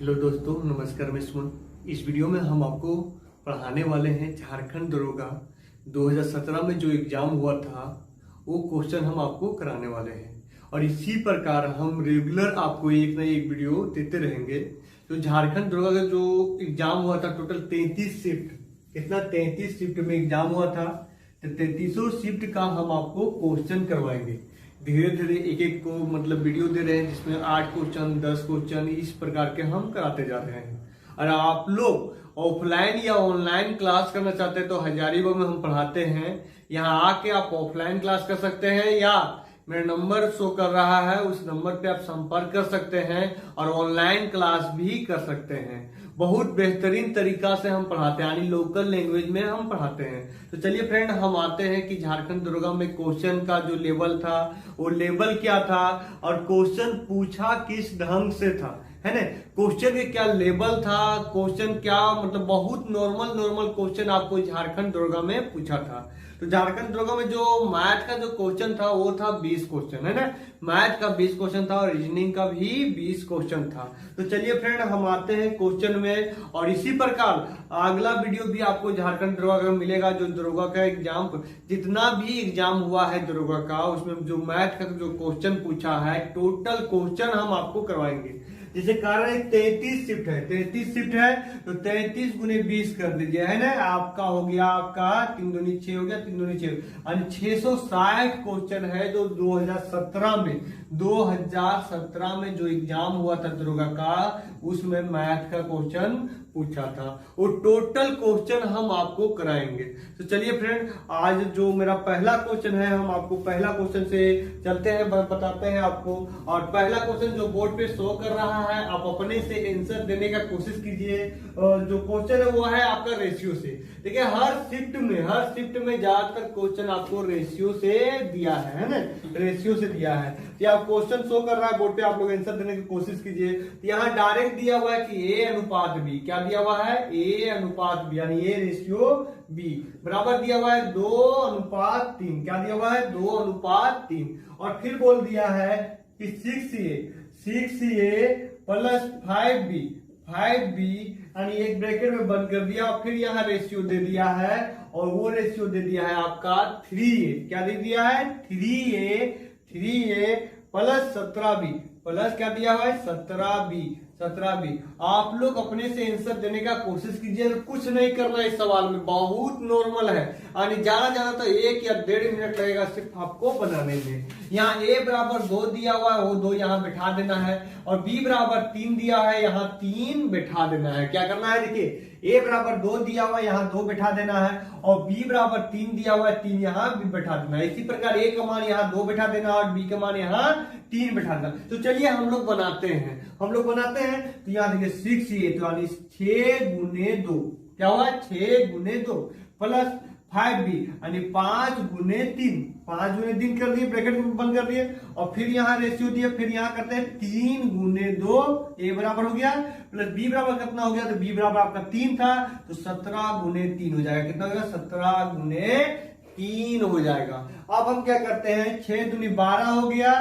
Hello दोस्तों, नमस्कार। मैं सुमन। इस वीडियो में हम आपको पढ़ाने वाले हैं झारखंड दरोगा 2017 में जो एग्जाम हुआ था वो क्वेश्चन हम आपको कराने वाले हैं। और इसी प्रकार हम रेगुलर आपको एक ना एक वीडियो देते रहेंगे। तो झारखंड दरोगा का जो एग्जाम हुआ था टोटल 33 शिफ्ट, कितना 33 शिफ्ट में एग्जाम हुआ था। तो 33 शिफ्ट का हम आपको क्वेश्चन करवाएंगे। धीरे धीरे एक एक को मतलब वीडियो दे रहे हैं जिसमें 8 क्वेश्चन 10 क्वेश्चन इस प्रकार के हम कराते जा रहे हैं। और आप लोग ऑफलाइन या ऑनलाइन क्लास करना चाहते हैं तो हजारीबाग में हम पढ़ाते हैं। यहाँ आके आप ऑफलाइन क्लास कर सकते हैं या मेरा नंबर शो कर रहा है उस नंबर पे आप संपर्क कर सकते हैं और ऑनलाइन क्लास भी कर सकते हैं। बहुत बेहतरीन तरीका से हम पढ़ाते हैं, यानी लोकल लैंग्वेज में हम पढ़ाते हैं। तो चलिए फ्रेंड, हम आते हैं कि झारखंड दरोगा में क्वेश्चन का जो लेवल था वो लेवल क्या था और क्वेश्चन पूछा किस ढंग से था, है ना। क्वेश्चन के क्या लेवल था, क्वेश्चन क्या मतलब बहुत नॉर्मल क्वेश्चन आपको झारखंड दरोगा में पूछा था। तो झारखंड दरोगा में जो मैथ का जो क्वेश्चन था वो था 20 क्वेश्चन, है ना। मैथ का 20 क्वेश्चन था और रीजनिंग का भी 20 क्वेश्चन था। तो चलिए फ्रेंड, हम आते हैं क्वेश्चन में। और इसी प्रकार अगला वीडियो भी आपको झारखंड दरोगा का मिलेगा। जो दरोगा का एग्जाम जितना भी एग्जाम हुआ है दरोगा का, उसमें जो मैथ का जो क्वेश्चन पूछा है टोटल क्वेश्चन हम आपको करवाएंगे। जैसे कारण है 33 शिफ्ट है, 33 शिफ्ट है तो 33 गुने 20 कर दीजिए, है ना। आपका हो गया आपका 3 दूनी 6 हो गया, 3 दूनी 6 यानी 660 क्वेश्चन है जो 2017 में जो एग्जाम हुआ था दरोगा का उसमें मैथ का क्वेश्चन पूछा था। वो टोटल क्वेश्चन हम आपको कराएंगे। तो चलिए फ्रेंड, आज जो मेरा पहला क्वेश्चन है हम आपको पहला क्वेश्चन से चलते हैं, बताते हैं आपको। और पहला क्वेश्चन जो बोर्ड पे शो कर रहा है आप अपने से आंसर देने का कोशिश कीजिए। जो क्वेश्चन है वो है आपका रेशियो से। देखिए हर शिफ्ट में ज्यादातर क्वेश्चन आपको रेशियो से दिया है ना, रेशियो से दिया है। या क्वेश्चन शो कर रहा है बोर्ड पे, आप लोग आंसर देने की कोशिश कीजिए। यहाँ डायरेक्ट दिया हुआ है कि ए अनुपात बी, क्या दिया हुआ है ए अनुपात बी, यानी ए रेशियो बी बराबर दिया हुआ है 2:3। क्या दिया हुआ है 2:3। और फिर बोल दिया है कि 6a प्लस 5b यानी एक ब्रैकेट में बंद कर दिया और फिर यहाँ रेशियो दे दिया है और वो रेशियो दे दिया है आपका 3a। क्या दे दिया है 3a प्लस 17b प्लस क्या दिया हुआ है 17b। आप लोग अपने से आंसर देने का कोशिश कीजिए। कुछ नहीं करना इस सवाल में, बहुत नॉर्मल है, यानी ज्यादा तो 1 या 1.5 मिनट लगेगा सिर्फ आपको बनाने में। यहाँ a बराबर 2 दिया हुआ है, वो 2 यहाँ बैठा देना है और b बराबर 3 दिया है, यहाँ 3 बैठा देना है। क्या करना है, देखिए a बराबर 2 दिया हुआ है, यहाँ 2 बैठा देना है और b बराबर 3 दिया हुआ है, 3 यहाँ भी बैठा देना है। इसी प्रकार a का मान यहाँ 2 बैठा देना और b का मान यहाँ 3 बैठा देना। तो चलिए हम लोग बनाते हैं। तो यहाँ देखिए 6a तो यानी 6 गुने 2, क्या हुआ 6 गुने 2 प्लस 5b यानी 5 गुने 3 कर दिए, ब्रैकेट में बंद कर दिए और फिर यहाँ रेशियो दिए। फिर यहाँ करते हैं 3 गुने 2, a बराबर हो गया प्लस b बराबर कितना हो गया, तो b बराबर आपका 3 था तो 17 गुने 3 हो जाएगा। कितना हो गया 17 गुने 3 हो जाएगा। अब हम क्या करते हैं 6 दूनी 12 हो गया,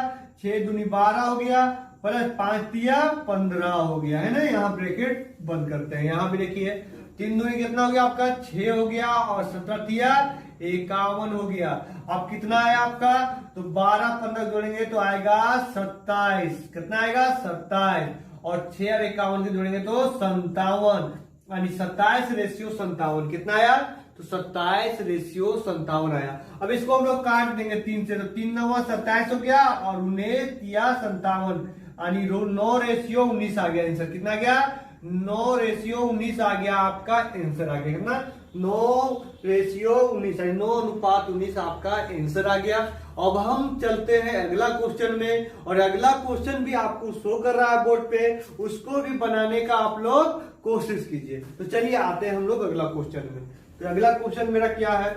6 दूनी 12 हो गया प्लस 5 तिया 15 हो गया, है ना। यहाँ ब्रैकेट बंद करते हैं। यहाँ भी देखिए 3 दूनी कितना हो गया आपका 6 हो गया और 17 तिया 51 हो गया। अब कितना है आपका, तो 12 15 जोड़ेंगे तो आएगा 27। कितना आएगा 27 और 6 और 51 के जोड़ेंगे तो 57, यानी 27 रेशियो 57। कितना आया, तो 27 रेशियो 57 आया। अब इसको हम लोग काट देंगे 3 से, तो 3 9 27 हो गया और 19 तिया 57 यानी 9 रेशियो 19 आ गया आंसर। कितना गया 9 रेशियो 19 आ गया आपका आंसर आ गया, कितना 9 रेशियो 19 यानी 9:19 आपका आंसर आ गया। अब हम चलते हैं अगला क्वेश्चन में और अगला क्वेश्चन भी आपको शो कर रहा है बोर्ड पे, उसको भी बनाने का आप लोग कोशिश कीजिए। तो चलिए आते हैं हम लोग अगला क्वेश्चन में। तो अगला क्वेश्चन मेरा क्या है,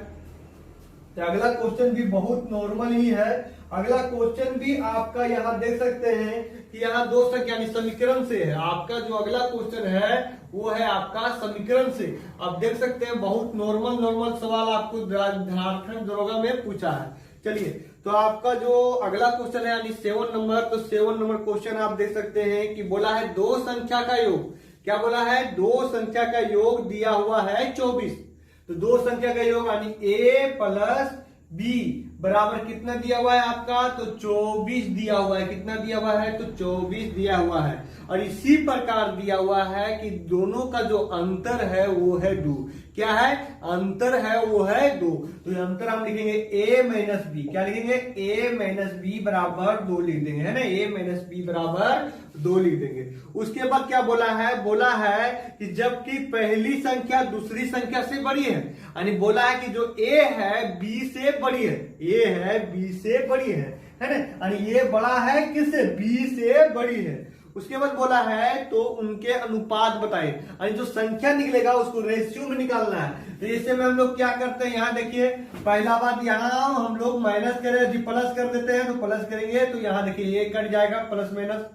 तो अगला क्वेश्चन भी बहुत नॉर्मल ही है। अगला क्वेश्चन भी आपका यहाँ देख सकते हैं कि यहाँ 2 संख्या यानी समीकरण से है। आपका जो अगला क्वेश्चन है वो है आपका समीकरण से। आप देख सकते हैं बहुत नॉर्मल सवाल आपको झारखंड दरोगा में पूछा है। चलिए, तो आपका जो अगला क्वेश्चन है यानी 7 नंबर, तो 7 नंबर क्वेश्चन आप देख सकते हैं कि बोला है दो संख्या का योग। क्या बोला है? दो संख्या का योग दिया हुआ है 24। तो दो संख्या का योग यानी a प्लस b बराबर कितना दिया हुआ है आपका? तो 24 दिया हुआ है। कितना दिया हुआ है? तो 24 दिया हुआ है। और इसी प्रकार दिया हुआ है कि दोनों का जो अंतर है वो है 2। क्या है? अंतर है वो है 2। तो ये अंतर हम लिखेंगे a माइनस बी। क्या लिखेंगे? a माइनस बी बराबर 2 लिख देंगे, है ना। a माइनस बी बराबर 2 लिख देंगे। उसके बाद क्या बोला है? बोला है कि जबकि पहली संख्या दूसरी संख्या से बड़ी है, यानी बोला है कि जो a है b से बड़ी है, a है b से बड़ी है ना। यानी ये बड़ा है किससे? b से बड़ी है। उसके बाद बोला है तो उनके अनुपात बताए, यानी जो संख्या निकलेगा उसको रेशियो में निकालना है। तो इससे में हम लोग क्या करते हैं, यहाँ देखिए पहला बात, यहाँ हम लोग माइनस करें प्लस कर देते हैं, तो प्लस करेंगे तो यहाँ देखिए ये कट जाएगा प्लस माइनस।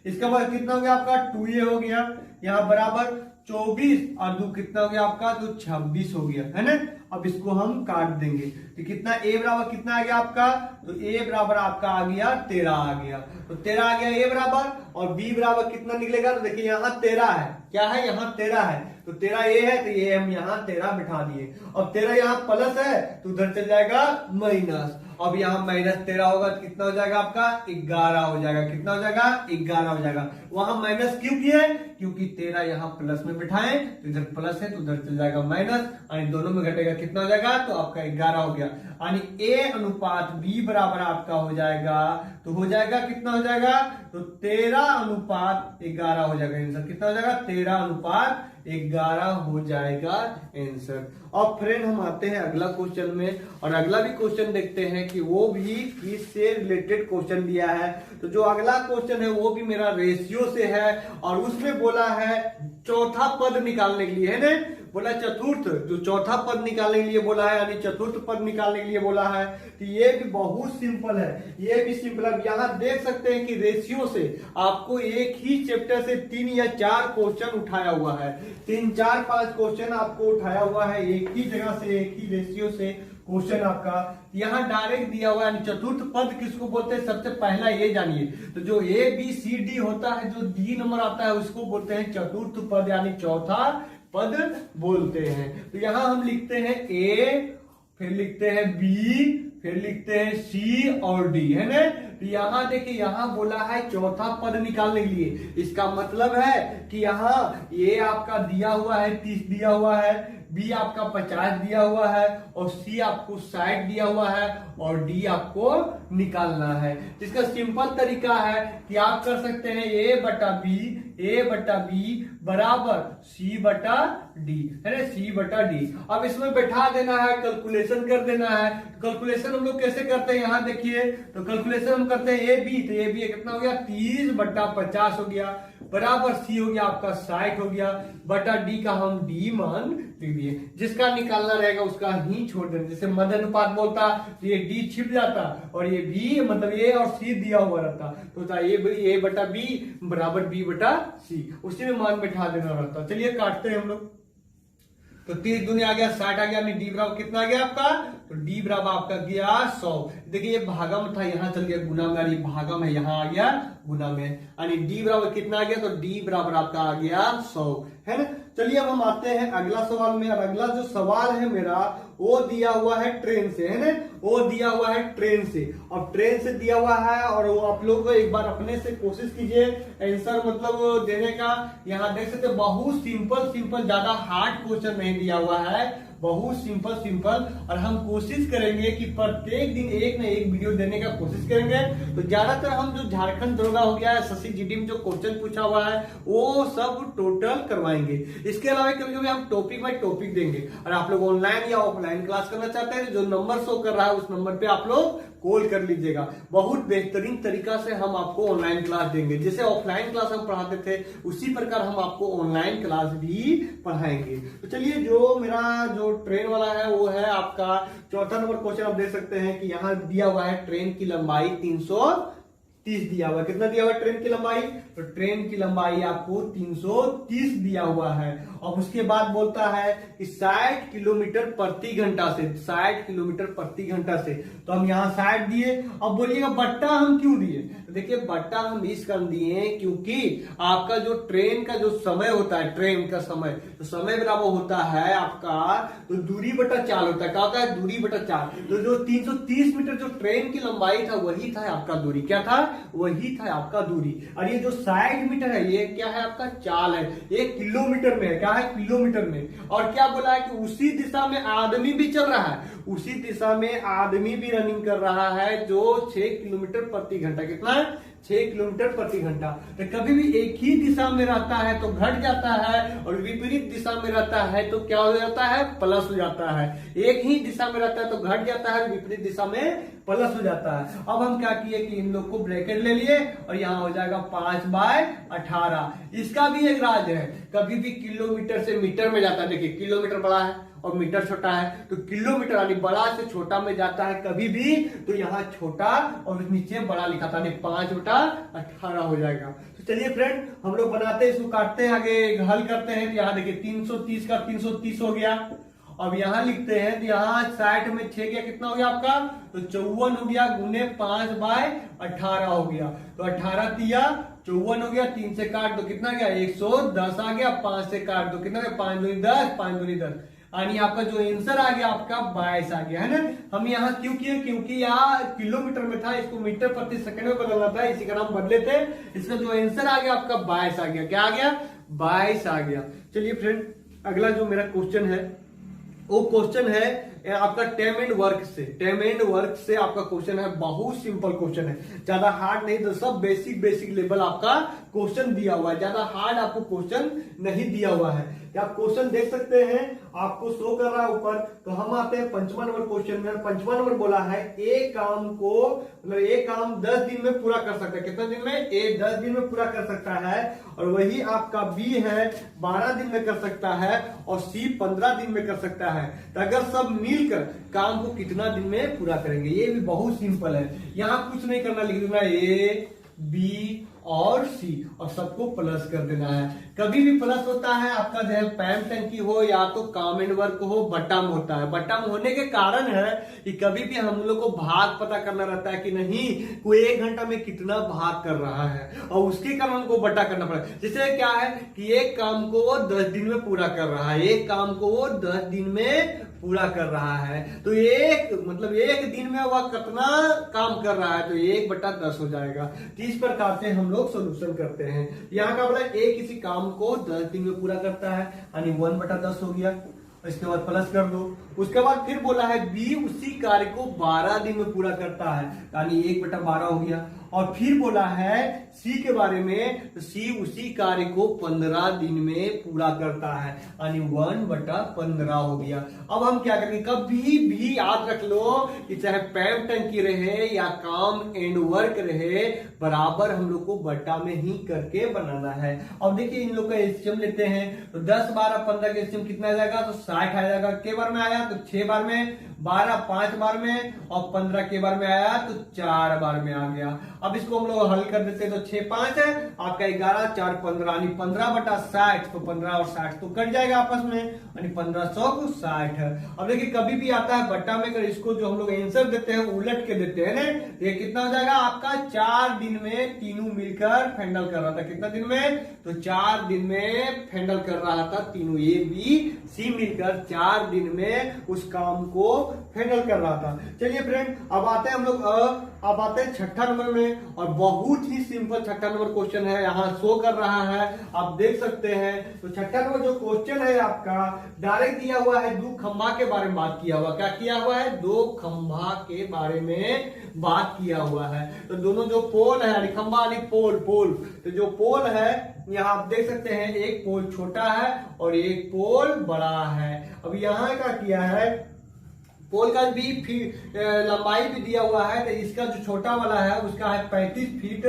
इसके बाद कितना हो गया आपका? 2a हो गया, यहाँ बराबर 24 और 2 कितना हो गया आपका? तो 26 हो गया, है ना। अब इसको हम काट देंगे तो कितना a बराबर कितना आ गया आपका? तो a बराबर आपका आ गया 13 आ गया। तो 13 आ गया a बराबर, और b बराबर कितना निकलेगा? तो देखिए यहाँ 13 है। क्या है? यहाँ 13 है। तो 13 a है, तो ये हम यहाँ 13 बिठा दिए। अब 13 यहाँ प्लस है तो उधर चल जाएगा माइनस। अब यहाँ माइनस 13 होगा तो कितना हो जाएगा आपका? 11 हो जाएगा। कितना हो जाएगा? 11 हो जाएगा। वहां माइनस क्यों किए? क्योंकि 13 यहाँ प्लस में बिठाए तो इधर प्लस है तो उधर चल जाएगा माइनस, यानी दोनों में घटेगा। कितना हो जाएगा? तो आपका 11 हो गया। यानी a अनुपात b बराबर आपका हो जाएगा, तो हो जाएगा कितना हो जाएगा? तो 13 अनुपात 11 हो जाएगा आंसर। कितना हो जाएगा? 13 अनुपात 11 हो जाएगा आंसर। अब फ्रेंड हम आते हैं अगला क्वेश्चन में, और अगला भी क्वेश्चन देखते हैं कि वो भी किससे रिलेटेड क्वेश्चन दिया है। तो जो अगला क्वेश्चन है वो भी मेरा रेशियो से है, और उसमें बोला है चौथा पद निकालने के लिए, है ना। बोला चतुर्थ, जो चौथा पद निकालने के लिए बोला है, यानी चतुर्थ पद निकालने के लिए बोला है। तो ये भी बहुत सिंपल है, ये भी सिंपल है। यहाँ देख सकते हैं कि रेशियो से आपको एक ही चैप्टर से 3 या 4 क्वेश्चन उठाया हुआ है। 3, 4, 5 क्वेश्चन आपको उठाया हुआ है एक ही जगह से, एक ही रेशियो से क्वेश्चन आपका यहाँ डायरेक्ट दिया हुआ है। चतुर्थ पद किसको बोलते हैं? सबसे पहला ये जानिए। तो जो a b c d होता है, जो d नंबर आता है उसको बोलते हैं चतुर्थ पद, यानी चौथा पद बोलते हैं। तो यहाँ हम लिखते हैं a, फिर लिखते हैं b, फिर लिखते हैं c और d, है ना। तो यहाँ देखिए यहाँ बोला है चौथा पद निकालने के लिए। इसका मतलब है कि यहाँ a आपका दिया हुआ है 30 दिया हुआ है, b आपका 50 दिया हुआ है, और c आपको 60 दिया हुआ है, और d आपको निकालना है। इसका सिंपल तरीका है कि आप कर सकते हैं a बटा b बराबर c बटा d, है ना, c बटा d। अब इसमें बैठा देना है, कैलकुलेशन कर देना है। कैलकुलेशन हम लोग कैसे करते हैं? यहाँ देखिए, तो कैलकुलेशन हम करते हैं a b, तो a b कितना हो गया? 30 बटा 50 हो गया, बराबर c हो गया आपका 60 हो गया, बटा d का हम d मान लिख दिए। जिसका निकालना रहेगा उसका ही छोड़ देना। जैसे मध्य अनुपात बोलता तो ये d छिप जाता, और ये b मतलब a और c दिया हुआ रहता, तो होता a बटा b बराबर b बटा c, उसी में मान बैठा देना रहता। चलिए काटते हैं हम लोग। तो 30 दूनी आ गया 60 आ गया, डी बराबर कितना आ गया आपका? तो डी बराबर आपका गया 100। देखिए ये भागम था, यहाँ चल गया गुना में, ये भागम है, यहाँ आ गया गुना में, यानी डी बराबर कितना आ गया? तो डी बराबर आपका आ गया 100, है ना। चलिए अब हम आते हैं अगला सवाल में, और अगला जो सवाल है मेरा वो दिया हुआ है ट्रेन से, है ना, वो दिया हुआ है ट्रेन से। अब ट्रेन से दिया हुआ है, और वो आप लोग एक बार अपने से कोशिश कीजिए आंसर मतलब देने का। यहाँ देख सकते बहुत सिंपल, ज्यादा हार्ड क्वेश्चन नहीं दिया हुआ है, बहुत सिंपल। और हम कोशिश करेंगे कि प्रत्येक दिन एक न एक वीडियो देने का कोशिश करेंगे। तो ज्यादातर हम जो झारखंड दरोगा हो गया है, शशि जीडी में जो क्वेश्चन पूछा हुआ है वो सब टोटल करवाएंगे। इसके अलावा कभी-कभी हम टॉपिक बाय टॉपिक देंगे। और आप लोग ऑनलाइन या ऑफलाइन क्लास करना चाहते हैं, जो नंबर शो कर रहा है उस नंबर पे आप लोग कॉल कर लीजिएगा। बहुत बेहतरीन तरीका से हम आपको ऑनलाइन क्लास देंगे। जैसे ऑफलाइन क्लास हम पढ़ाते थे उसी प्रकार हम आपको ऑनलाइन क्लास भी पढ़ाएंगे। तो चलिए जो मेरा जो ट्रेन वाला है वो है आपका चौथा नंबर क्वेश्चन। आप देख सकते हैं कि यहाँ दिया हुआ है ट्रेन की लंबाई 330 दिया हुआ है। कितना दिया हुआ है ट्रेन की लंबाई? तो ट्रेन की लंबाई आपको 330 दिया हुआ है। और उसके बाद बोलता है कि 60 किलोमीटर प्रति घंटा से, 60 किलोमीटर प्रति घंटा से, तो हम यहाँ 60 दिए। अब बोलिएगा बट्टा हम क्यों दिए? तो देखिए बट्टा हम इस कारण दिए क्योंकि आपका जो ट्रेन का जो समय होता है, ट्रेन का समय, तो समय बराबर होता है आपका तो दूरी बटा चाल होता है। क्या होता है? दूरी बटा चाल। तो जो 330 मीटर जो ट्रेन की लंबाई था वही था आपका दूरी। क्या था? वही था आपका दूरी। और ये जो 60 मीटर है ये क्या है? आपका चाल है। ये किलोमीटर में है। क्या है? किलोमीटर में। और क्या बोला है कि उसी दिशा में आदमी भी चल रहा है, उसी दिशा में आदमी भी रनिंग कर रहा है जो 6 किलोमीटर प्रति घंटा। कितना है? 6 किलोमीटर प्रति घंटा। तो कभी भी एक ही दिशा में रहता है तो घट जाता है, और विपरीत दिशा में रहता है तो क्या हो जाता है? प्लस हो जाता है। एक ही दिशा में रहता है तो घट जाता है, विपरीत दिशा में प्लस हो जाता है। अब हम क्या किए कि इन लोग को ब्रैकेट ले लिए और यहाँ हो जाएगा 5/18। इसका भी एक राज है, कभी भी किलोमीटर से मीटर में जाता है। देखिए किलोमीटर बड़ा है और मीटर छोटा है, तो किलोमीटर यानी बड़ा से छोटा में जाता है कभी भी, तो यहाँ छोटा और नीचे बड़ा लिखा था, 5/18 हो जाएगा। तो चलिए फ्रेंड हम लोग बनाते हैं, इसको काटते हैं, आगे हल करते हैं। तो यहाँ देखिए 330 का 330 हो गया। अब यहाँ लिखते हैं तो यहाँ 60 में 6 गया, कितना हो गया आपका? तो 54 हो गया, गुने 5/18 हो गया। तो 18 दिया 54 हो गया, 3 से काट दो कितना गया? 110 आ गया। 5 से काट दो कितना गया? 5 दूनी 10, 5 दूनी 10, यानी आपका जो आंसर आ गया आपका 22 आ गया, है ना। हम यहाँ क्यों किए? क्योंकि यहाँ किलोमीटर में था, इसको मीटर प्रति सेकंड में बदलना था, इसी का नाम बदले थे। इसका जो आंसर आ गया आपका 22 आ गया। क्या आ गया? 22 आ गया। चलिए फ्रेंड अगला जो मेरा क्वेश्चन है वो क्वेश्चन है आपका टाइम एंड वर्क से। टाइम एंड वर्क से आपका क्वेश्चन है, बहुत सिंपल क्वेश्चन है, ज्यादा हार्ड नहीं, तो सब बेसिक लेवल आपका क्वेश्चन दिया हुआ है, ज्यादा हार्ड आपको क्वेश्चन नहीं दिया हुआ है। आप क्वेश्चन देख सकते हैं, आपको शो कर रहा है ऊपर। तो हम आते हैं 5वां नंबर क्वेश्चन में। 5वां नंबर बोला है एक काम को, मतलब एक काम 10 दिन में पूरा कर सकता है। कितने दिन में? 10 दिन में पूरा कर सकता है। और वही आपका बी है 12 दिन में कर सकता है, और सी 15 दिन में कर सकता है। तो अगर सब मिलकर काम को कितना दिन में पूरा करेंगे? ये भी बहुत सिंपल है, यहाँ कुछ नहीं करना, लिख देना ए बी और सी और सबको प्लस कर देना है। कभी भी प्लस होता है आपका जो है पैम टंकी हो या तो काम एंड वर्क हो, बट्टा में होता है। बट्टा में होने के कारण है कि कभी भी हम लोग को भाग पता करना रहता है कि नहीं कोई 1 घंटा में कितना भाग कर रहा है, और उसके कारण हमको बट्टा करना पड़ा। जैसे क्या है कि एक काम को वो 10 दिन में पूरा कर रहा है, एक काम को वो 10 दिन में पूरा कर रहा है, तो एक मतलब एक दिन में वह कितना काम कर रहा है, तो 1/10 हो जाएगा। तो इस प्रकार से हम लोग सोल्यूशन करते हैं। यहाँ का बोला ए किसी काम को 10 दिन में पूरा करता है, यानी 1/10 हो गया। इसके बाद प्लस कर दो। उसके बाद फिर बोला है बी उसी कार्य को 12 दिन में पूरा करता है, यानी 1/12 हो गया। और फिर बोला है सी के बारे में, तो सी उसी कार्य को 15 दिन में पूरा करता है, यानी 1/15 हो गया। अब हम क्या करेंगे? कभी भी याद रख लो कि चाहे पैम टंकी रहे या काम एंड वर्क रहे, बराबर हम लोग को बट्टा में ही करके बनाना है। अब देखिए इन लोग का एलसीएम लेते हैं, तो 10, 12, 15 का एलसीएम कितना आ जाएगा? तो 60 आ जाएगा। के बार में आया? तो 6 बार में, 12 5 बार में, और 15 के बार में आया तो 4 बार में आ गया। अब इसको हम लोग हल कर देते हैं, तो 6 5 है आपका 11, 4 15, यानी 15/60, तो 15 और 60 तो कट जाएगा आपस में, यानी 1560 है। अब देखिए कभी भी आता है बट्टा में, कर इसको जो हम लोग आंसर देते हैं उलट के देते हैं ना, ये कितना हो जाएगा आपका? 4 दिन में तीनों मिलकर फैंडल कर रहा था। कितना दिन में? तो 4 दिन में फैंडल कर रहा था तीनों, ए बी सी मिलकर 4 दिन में उस काम को फैंडल कर रहा था। चलिए फ्रेंड अब आते हैं हम लोग अब आते हैं 6ठा नंबर में, और बहुत ही सिंपल 6ठा नंबर क्वेश्चन है, यहाँ शो कर रहा है, आप देख सकते हैं। तो 6ठा नंबर जो क्वेश्चन है आपका डायरेक्ट दिया हुआ है, 2 खंभा के बारे में बात किया हुआ। क्या किया हुआ है? 2 खंभा के बारे में बात किया हुआ है। तो दोनों जो पोल है, खंभा यानी पोल, तो जो पोल है यहाँ आप देख सकते हैं, एक पोल छोटा है और एक पोल बड़ा है। अब यहाँ क्या किया है, पोल का भी लंबाई भी दिया हुआ है, तो इसका जो छोटा वाला है उसका है 35 फीट,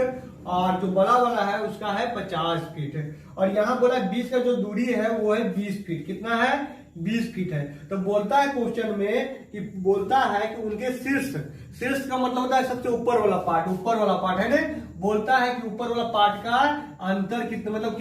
और जो बड़ा वाला है उसका है 50 फीट। और यहाँ बोला बीच का जो दूरी है वो है 20 फीट। कितना है? 20 फीट है। तो बोलता है क्वेश्चन में कि बोलता है कि उनके शीर्ष, शीर्ष का मतलब होता है सबसे ऊपर वाला पार्ट, ऊपर वाला पार्ट है ना। बोलता है कि ऊपर वाला पार्ट का अंतर कितना, मतलब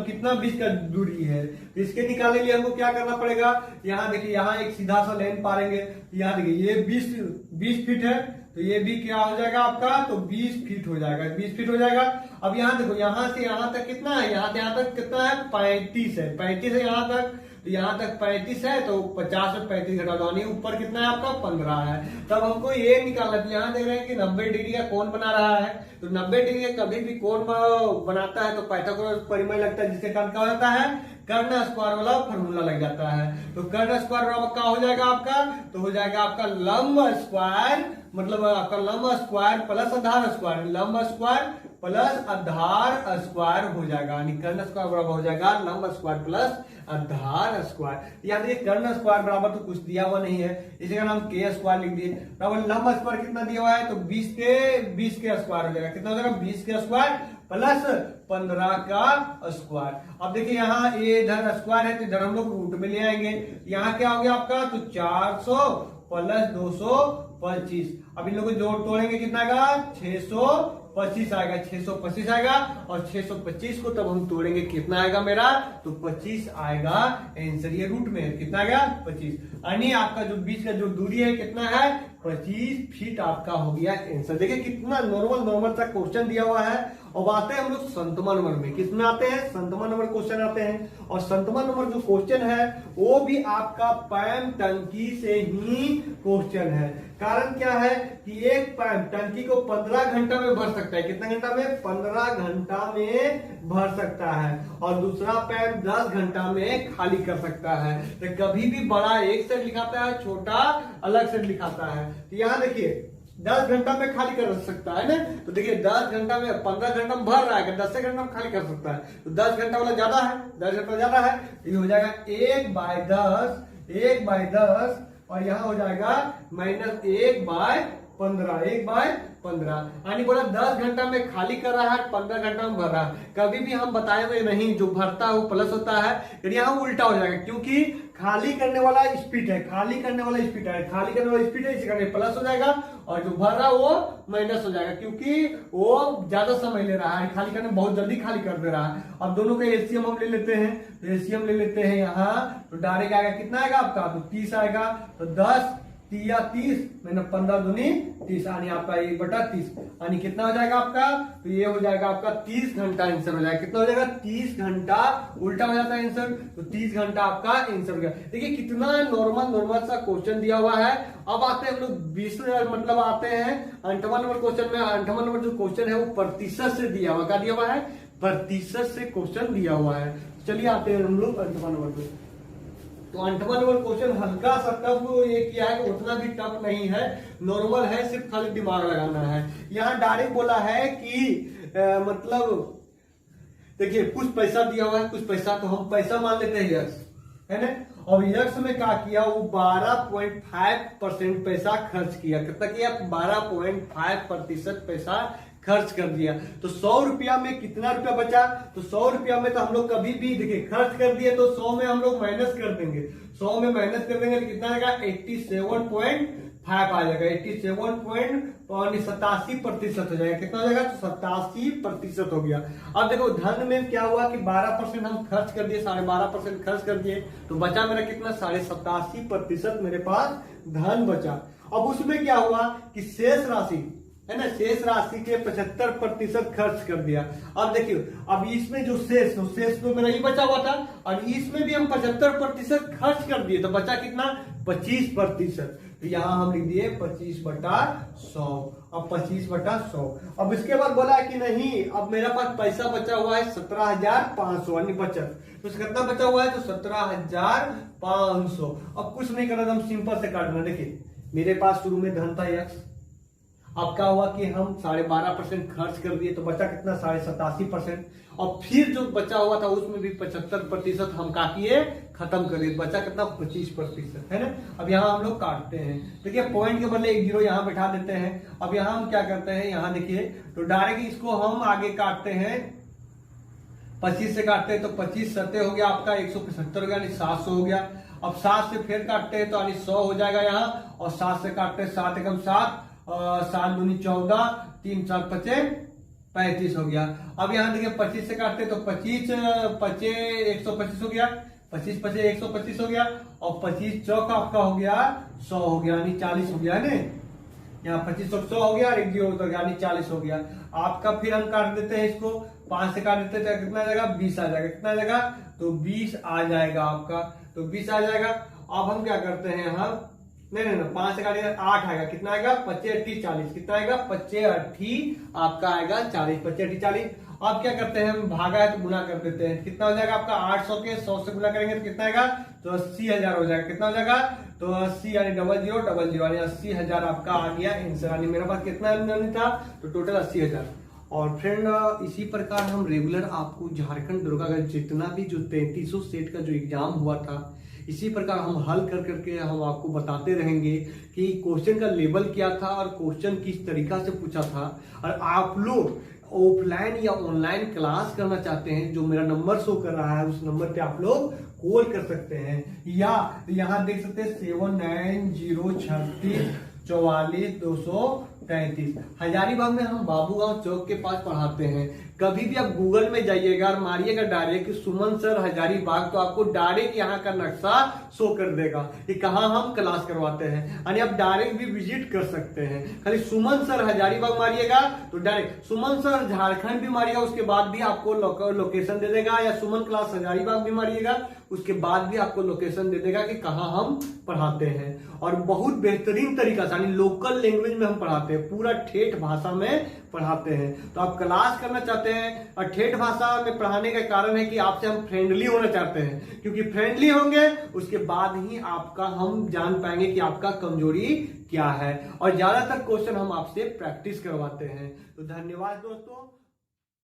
कितना बीच का दूरी है। तो इसके निकालने के लिए हमको क्या करना पड़ेगा, यहाँ देखिए, यहाँ एक सीधा सा लाइन पारेंगे, यहाँ देखिए ये 20 फीट है, तो ये भी क्या हो जाएगा आपका, तो 20 फीट हो जाएगा, 20 फीट हो जाएगा। अब यहाँ देखो, यहाँ से यहाँ तक कितना है, यहाँ से यहाँ तक कितना है, 35 है, 35 है यहाँ तक, तो यहाँ तक 35 है, तो 50 में 35 घटा दो, यानी ऊपर कितना है आपका 15 है। तब हमको ये निकालना है, यहाँ देख रहे हैं कि 90 डिग्री का कोण बना रहा है, तो 90 डिग्री का कभी भी कोण बनाता है तो पाइथागोरस परिमेय लगता है, जिसके कारण क्या हो जाता है, कर्ण स्क्वायर वाला फॉर्मूला लग जाता है। तो कर्ण स्क्वायर बराबर क्या हो जाएगा आपका, तो हो जाएगा आपका लंब स्क्वायर, मतलब आपका लंब स्क्वायर प्लस आधार स्क्वायर, लंब स्क्वायर प्लस आधार स्क्वायर हो जाएगा, यानी कर्ण स्क्वायर बराबर हो जाएगा लंब स्क्वायर प्लस आधार स्क्वायर। याद रखिए कर्ण स्क्वायर बराबर तो कुछ दिया हुआ नहीं है, इसी का नाम के स्क्वायर लिख दिए। बराबर लंब स्क्वायर कितना दिया हुआ है, तो 20 के स्क्वायर हो जाएगा, कितना हो जाएगा 20 के स्क्वायर प्लस 15 का स्क्वायर। अब देखिए यहाँ ये इधर स्क्वायर है, तो इधर हम लोग रूट में ले आएंगे, यहाँ क्या हो गया आपका, तो 400 प्लस 225। अब इन लोगों को जोड़ तोड़ेंगे, कितना आएगा 625 आएगा, 625 आएगा, और 625 को तब हम तोड़ेंगे, कितना आएगा मेरा, तो 25 आएगा आंसर। ये रूट में कितना आएगा 25, यानी आपका जो बीच का जो दूरी है कितना है 25 फीट आपका हो गया आंसर। देखिए कितना नॉर्मल सा क्वेश्चन दिया हुआ है। और आते हैं हम लोग संतमा नंबर में, किसमें आते हैं, संतमा नंबर क्वेश्चन आते हैं। और संतमा नंबर जो क्वेश्चन है वो भी आपका पैम टंकी से ही क्वेश्चन है। कारण क्या है कि एक पैम टंकी को 15 घंटा में भर सकता है, कितना घंटा में, 15 घंटा में भर सकता है, और दूसरा पैम 10 घंटा में खाली कर सकता है। तो कभी भी बड़ा एक साइड लिखाता है, छोटा अलग साइड लिखाता है। तो यहाँ देखिए 10 घंटा में खाली कर सकता है ना, तो देखिए 10 घंटा में, 15 घंटा में भर रहा है, 10 घंटा में खाली कर सकता है, तो 10 घंटा वाला ज्यादा है, 10 घंटा ज्यादा है, ये हो जाएगा 1/10, और यहाँ हो जाएगा -1/15, 1/15, यानी बोला 10 घंटा में खाली कर रहा है, 15 घंटा में भर रहा है। कभी भी हम बताए हुए नहीं, जो भरता है वो प्लस होता है, लेकिन यहाँ उल्टा हो जाएगा, क्योंकि खाली करने वाला स्पीड है, खाली करने वाला स्पीड है, इसी कारण प्लस हो जाएगा, और जो भर रहा है वो माइनस हो जाएगा, क्योंकि वो ज्यादा समय ले रहा है, खाली करने बहुत जल्दी खाली कर दे रहा है। अब दोनों का एलसीएम हम ले लेते हैं, तो एलसीएम ले लेते हैं यहाँ, तो डायरेक्ट आएगा, कितना आएगा आपका, तो 30 आएगा, तो 10 या 30 मैंने 15 दूनी 30, यानी आपका 1/30, यानी कितना हो जाएगा आपका, तो ये हो जाएगा आपका 30 घंटा आंसर हो जाएगा, कितना हो जाएगा 30 घंटा, उल्टा हो जाता है आंसर, तो 30 घंटा आपका आंसर हो गया। देखिए कितना नॉर्मल सा क्वेश्चन दिया हुआ है। अब आते हैं हम लोग 20 मतलब आते हैं 8वां नंबर क्वेश्चन में। 8वां नंबर जो क्वेश्चन है वो प्रतिशत से दिया हुआ, क्या दिया हुआ है, प्रतिशत से क्वेश्चन दिया हुआ है। चलिए आते हैं हम लोग 8वां नंबर पे। तो 8वां नंबर क्वेश्चन हल्का सा टफ ये किया है, उतना भी टफ नहीं है, नॉर्मल है, सिर्फ खाली दिमाग लगाना है। यहाँ डायरेक्ट बोला है कि मतलब देखिए कुछ पैसा दिया हुआ है, कुछ पैसा, तो हम पैसा मान लेते हैं यक्स, है ना। और यक्स में क्या किया, वो 12.5% पैसा खर्च किया, कितना किया, 12.5% पैसा खर्च कर दिया। तो 100 रुपया में कितना रुपया बचा, तो 100 रुपया में तो हम लोग कभी भी देखिए खर्च कर दिए, तो 100 में हम लोग माइनस कर देंगे, 100 में माइनस कर देंगे तो कितना आएगा, 87.5 आ जाएगा, 87.87% हो जाएगा, कितना हो जाएगा, तो 87% हो गया। अब देखो धन में क्या हुआ कि 12% हम खर्च कर दिए, 12.5% खर्च कर दिए, तो बचा मेरा कितना, 87.5% मेरे पास धन बचा। अब उसमें क्या हुआ कि शेष राशि है ना, शेष राशि के 75% खर्च कर दिया। अब देखिए, अब इसमें जो शेष तो मेरा ही बचा हुआ था, और इसमें भी हम 75% खर्च कर दिए, तो बचा कितना, 25%। तो यहाँ हम लिख दिए 25/100। अब 25/100। अब इसके बाद बोला कि नहीं, अब मेरा पास पैसा बचा हुआ है 17,500, यानी बचत, तो कितना बचा हुआ है, तो 17,500। अब कुछ नहीं करना, हम सिंपल से काटना। देखिए मेरे पास शुरू में धन था यक्स, अब क्या हुआ कि हम 12.5% खर्च कर दिए, तो बचा कितना, 87%। और फिर जो बचा हुआ था उसमें भी 75% हम काटिए, खत्म कर दिए, बचा कितना, 25%, है ना। अब यहाँ हम लोग काटते हैं, देखिए पॉइंट के बदले 1 0 यहाँ बैठा देते हैं। अब यहाँ हम क्या करते हैं, यहाँ देखिए, तो डायरेक्ट इसको हम आगे काटते हैं, 25 से काटते हैं तो 25 सत्ते हो गया आपका 175 हो गया, यानी 700 हो गया। अब 7 से फिर काटते हैं तो यानी 100 हो जाएगा यहाँ, और 7 से काटते हैं 7 एकम 7, 7 दूनी 14, 3 4 5 35 हो गया। अब यहाँ देखिए 25 से काटते तो 25 125 हो गया, 25 25 125 हो गया, और 25 चौका आपका हो गया 100 हो गया, यानी 40 हो गया है ना। यहाँ 25 और 100 हो गया, यानी 40 हो गया आपका। फिर हम काट देते हैं इसको, 5 से काट देते हैं, कितना आ जाएगा 20 आ जाएगा, कितना आ जाएगा तो 20 आ जाएगा आपका, तो 20 आ जाएगा। अब हम क्या करते हैं यहाँ, नहीं 5 से काटेंगे 8 आएगा, कितना आएगा 25 8 40, कितना आएगा 25 8 आपका आएगा 40, 25 8 40। अब क्या करते हैं हम, भागा है तो गुना कर देते हैं, कितना हो जाएगा आपका 800 के 100 से गुना करेंगे तो कितना आएगा तो 80,000 हो जाएगा, कितना हो जाएगा तो 80 यानी 0000 यानी 80,000 आपका आ गया आंसर। यानी मेरे पास कितना था तो टोटल 80,000। और फ्रेंड इसी प्रकार हम रेगुलर आपको झारखंड दुर्गा का जितना भी जो 3300 सेट का जो एग्जाम हुआ था, इसी प्रकार हम हल कर करके हम आपको बताते रहेंगे कि क्वेश्चन का लेवल क्या था और क्वेश्चन किस तरीका से पूछा था। और आप लोग ऑफलाइन या ऑनलाइन क्लास करना चाहते हैं, जो मेरा नंबर शो कर रहा है उस नंबर पे आप लोग कॉल कर सकते हैं, या यहाँ देख सकते हैं 7903644233। हजारीबाग में हम बाबूगांव चौक के पास पढ़ाते हैं। कभी भी आप गूगल में जाइएगा और मारिएगा डायरेक्ट सुमन सर हजारीबाग, तो आपको डायरेक्ट यहाँ का नक्शा शो कर देगा कि कहाँ हम क्लास करवाते हैं, यानी आप डायरेक्ट भी विजिट कर सकते हैं। खाली सुमन सर हजारीबाग मारिएगा तो डायरेक्ट, सुमन सर झारखंड भी मारिएगा उसके बाद भी आपको लोकेशन दे देगा, या सुमन क्लास हजारीबाग भी मारिएगा उसके बाद भी आपको लोकेशन दे देगा कि कहाँ हम पढ़ाते हैं। और बहुत बेहतरीन तरीका से, यानी लोकल लैंग्वेज में हम पढ़ाते हैं, पूरा ठेठ भाषा में पढ़ाते हैं। तो आप क्लास करना चाहते हैं और ठेठ भाषा में पढ़ाने का कारण है कि आपसे हम फ्रेंडली होना चाहते हैं, क्योंकि फ्रेंडली होंगे उसके बाद ही आपका हम जान पाएंगे कि आपका कमजोरी क्या है। और ज्यादातर क्वेश्चन हम आपसे प्रैक्टिस करवाते हैं। तो धन्यवाद दोस्तों।